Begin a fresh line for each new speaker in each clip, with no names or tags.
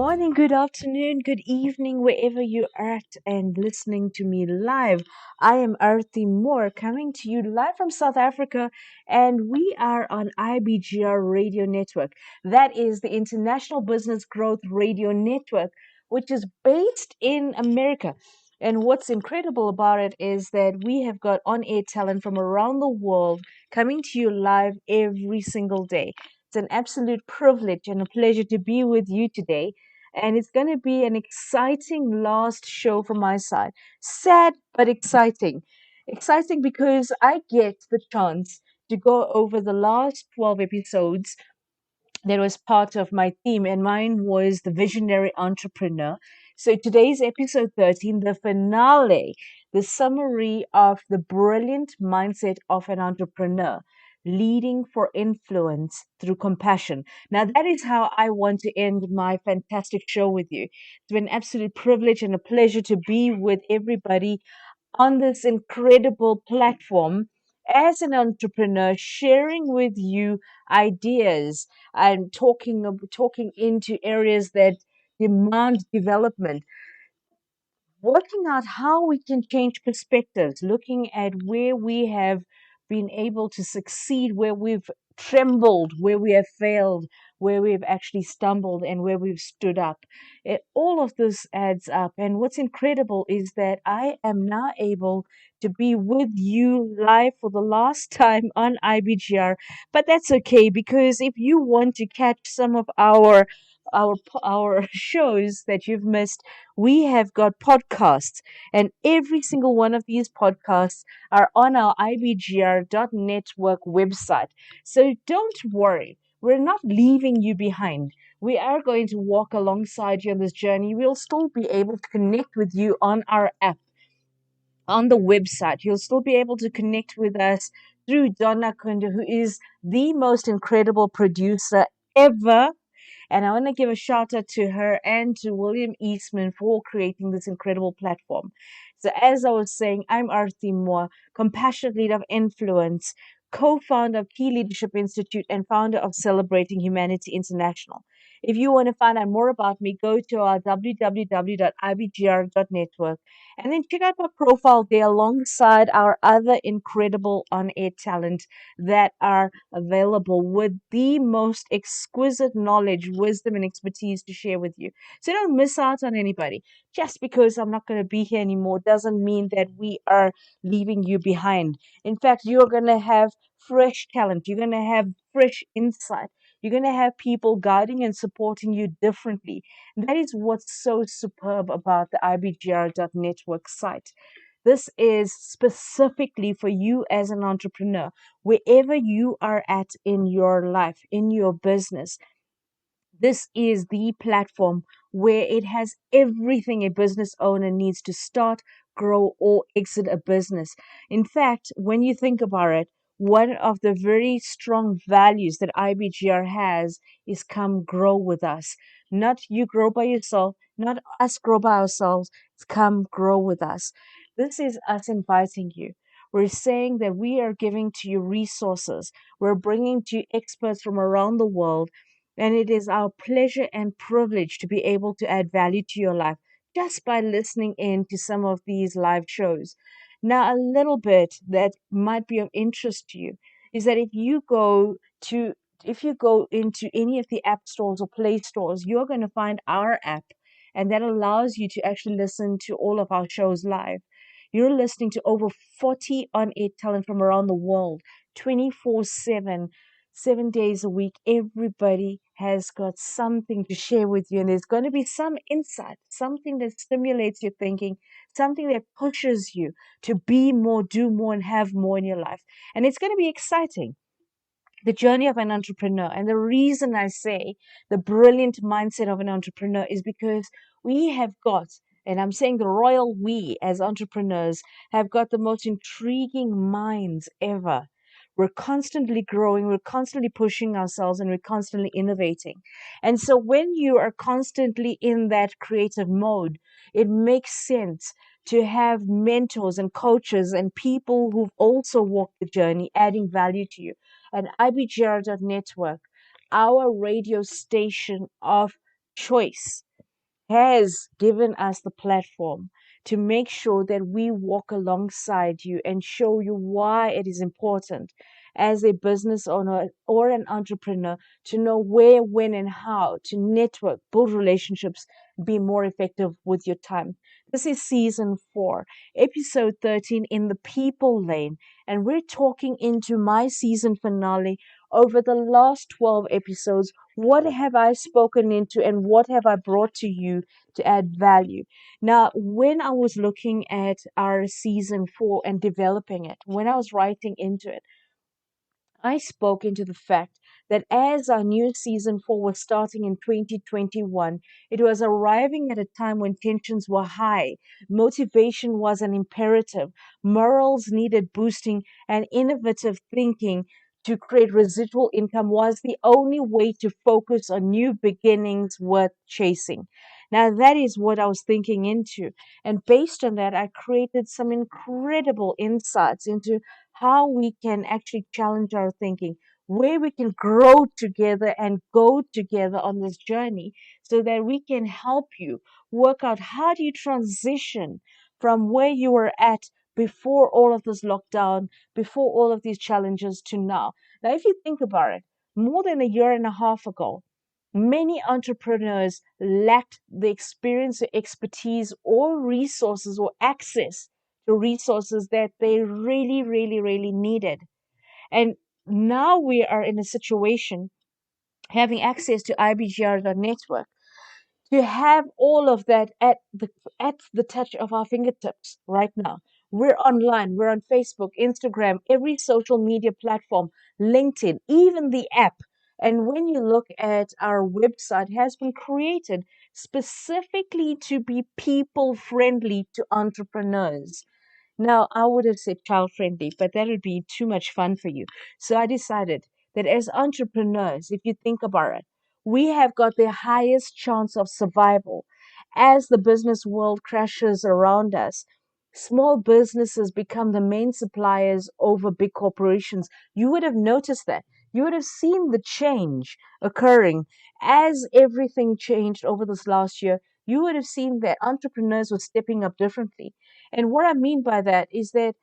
morning, good afternoon, good evening, wherever you are at and listening to me live. I am Arti Moore coming to you live from South Africa, and we are on IBGR Radio Network. That is the International Business Growth Radio Network, which is based in America. And what's incredible about it is that we have got on air talent from around the world coming to you live every single day. It's an absolute privilege and a pleasure to be with you today. And it's going to be an exciting last show from my side. Sad, but exciting. Exciting because I get the chance to go over the last 12 episodes that was part of my theme, and mine was the visionary entrepreneur. So today's episode 13, the finale, the summary of the brilliant mindset of an entrepreneur, leading for influence through compassion. Now, that is how I want to end my fantastic show with you. It's been an absolute privilege and a pleasure to be with everybody on this incredible platform as an entrepreneur, sharing with you ideas and talking into areas that demand development, working out how we can change perspectives, looking at where we have been able to succeed, where we've trembled, where we have failed, where we've actually stumbled, and where we've stood up. All of this adds up. And what's incredible is that I am now able to be with you live for the last time on IBGR. But that's okay, because if you want to catch some of our shows that you've missed, we have got podcasts, and every single one of these podcasts are on our ibgr.network website. So don't worry, we're not leaving you behind. We are going to walk alongside you on this journey. We'll still be able to connect with you on our app, on the website. You'll still be able to connect with us through Donna Kunde, who is the most incredible producer ever, and I want to give a shout out to her and to William Eastman for creating this incredible platform. So, as I was saying, I'm Arti Moore, compassionate leader of influence, co founder of Key Leadership Institute, and founder of Celebrating Humanity International. If you want to find out more about me, go to our www.ibgr.network and then check out my profile there alongside our other incredible on air talent that are available with the most exquisite knowledge, wisdom, and expertise to share with you. So don't miss out on anybody. Just because I'm not going to be here anymore doesn't mean that we are leaving you behind. In fact, you're going to have fresh talent, you're going to have fresh insight. You're going to have people guiding and supporting you differently. That is what's so superb about the IBGR.network site. This is specifically for you as an entrepreneur, wherever you are at in your life, in your business. This is the platform where it has everything a business owner needs to start, grow, or exit a business. In fact, when you think about it, one of the very strong values that IBGR has is come grow with us. Not you grow by yourself, not us grow by ourselves. It's come grow with us. This is us inviting you. We're saying that we are giving to you resources. We're bringing to you experts from around the world, and it is our pleasure and privilege to be able to add value to your life just by listening in to some of these live shows. Now, a little bit that might be of interest to you is that if you go into any of the app stores or play stores, you're going to find our app, and that allows you to actually listen to all of our shows live. You're listening to over 40 on-air talent from around the world, 24/7, 7 days a week. Everybody has got something to share with you, and there's going to be some insight, something that stimulates your thinking, something that pushes you to be more, do more, and have more in your life. And it's going to be exciting, the journey of an entrepreneur. And the reason I say the brilliant mindset of an entrepreneur is because we have got, and I'm saying the royal we as entrepreneurs, have got the most intriguing minds ever. We're constantly growing, we're constantly pushing ourselves, and we're constantly innovating. And so when you are constantly in that creative mode, it makes sense to have mentors and coaches and people who've also walked the journey adding value to you. And IBGR.network, our radio station of choice, has given us the platform to make sure that we walk alongside you and show you why it is important as a business owner or an entrepreneur to know where, when, and how to network, build relationships, be more effective with your time. This is season 4, episode 13, in the people lane, and we're talking into my season finale. Over the last 12 episodes, what have I spoken into and what have I brought to you to add value? Now, when I was looking at our season 4 and developing it, when I was writing into it, I spoke into the fact that as our new season 4 was starting in 2021, it was arriving at a time when tensions were high, motivation was an imperative, morals needed boosting, and innovative thinking to create residual income was the only way to focus on new beginnings worth chasing. Now, that is what I was thinking into. And based on that, I created some incredible insights into how we can actually challenge our thinking, where we can grow together and go together on this journey so that we can help you work out how do you transition from where you were at before all of this lockdown, before all of these challenges to now. Now, if you think about it, more than a year and a half ago, many entrepreneurs lacked the experience, or expertise, or resources or access to resources that they really, really, really needed. And now we are in a situation having access to IBGR network to have all of that at the touch of our fingertips right now. We're online, we're on Facebook, Instagram, every social media platform, LinkedIn, even the app. And when you look at our website, it has been created specifically to be people friendly to entrepreneurs. Now, I would have said child friendly, but that would be too much fun for you. So I decided that as entrepreneurs, if you think about it, we have got the highest chance of survival. As the business world crashes around us, small businesses become the main suppliers over big corporations. You would have noticed that. You would have seen the change occurring as everything changed over this last year. You would have seen that entrepreneurs were stepping up differently. And what I mean by that is that,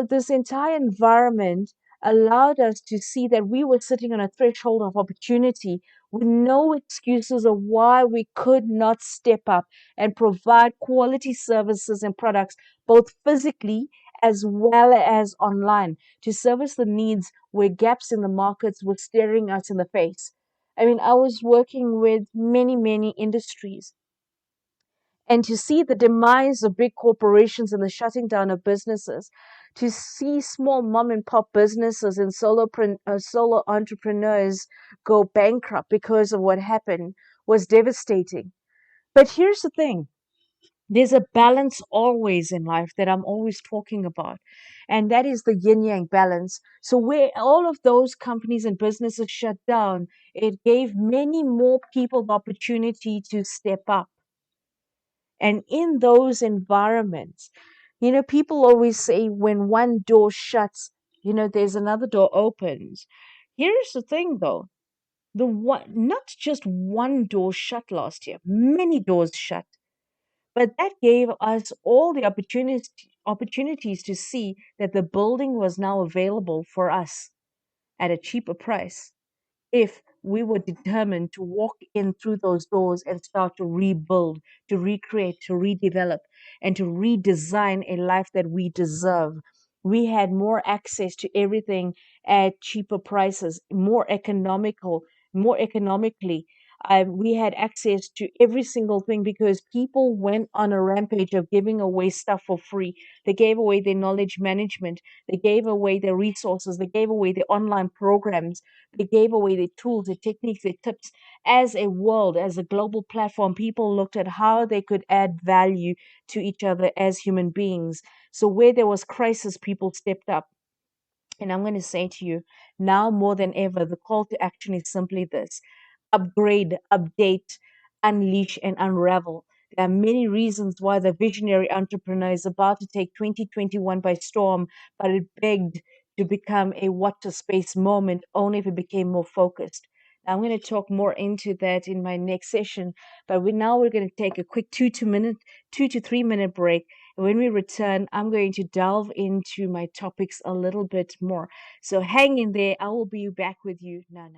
this entire environment allowed us to see that we were sitting on a threshold of opportunity with no excuses of why we could not step up and provide quality services and products, both physically as well as online, to service the needs where gaps in the markets were staring us in the face. I mean, I was working with many, many industries, and to see the demise of big corporations and the shutting down of businesses, to see small mom and pop businesses and solo entrepreneurs go bankrupt because of what happened was devastating. But here's the thing. There's a balance always in life that I'm always talking about, and that is the yin yang balance. So, where all of those companies and businesses shut down, it gave many more people the opportunity to step up. And in those environments, people always say when one door shuts, there's another door opens. Here's the thing though. Not just one door shut last year, many doors shut. But that gave us all the opportunities to see that the building was now available for us at a cheaper price if we were determined to walk in through those doors and start to rebuild, to recreate, to redevelop, and to redesign a life that we deserve. We had more access to everything at cheaper prices, more economically. We had access to every single thing because people went on a rampage of giving away stuff for free. They gave away their knowledge management. They gave away their resources. They gave away their online programs. They gave away their tools, their techniques, their tips. As a world, as a global platform, people looked at how they could add value to each other as human beings. So where there was crisis, people stepped up. And I'm going to say to you, now more than ever, the call to action is simply this: upgrade, update, unleash, and unravel. There are many reasons why the visionary entrepreneur is about to take 2021 by storm, but it begged to become a what to space moment only if it became more focused. I'm going to talk more into that in my next session, but we're going to take a quick 2 to 3 minute break. And when we return, I'm going to delve into my topics a little bit more. So hang in there. I will be back with you now.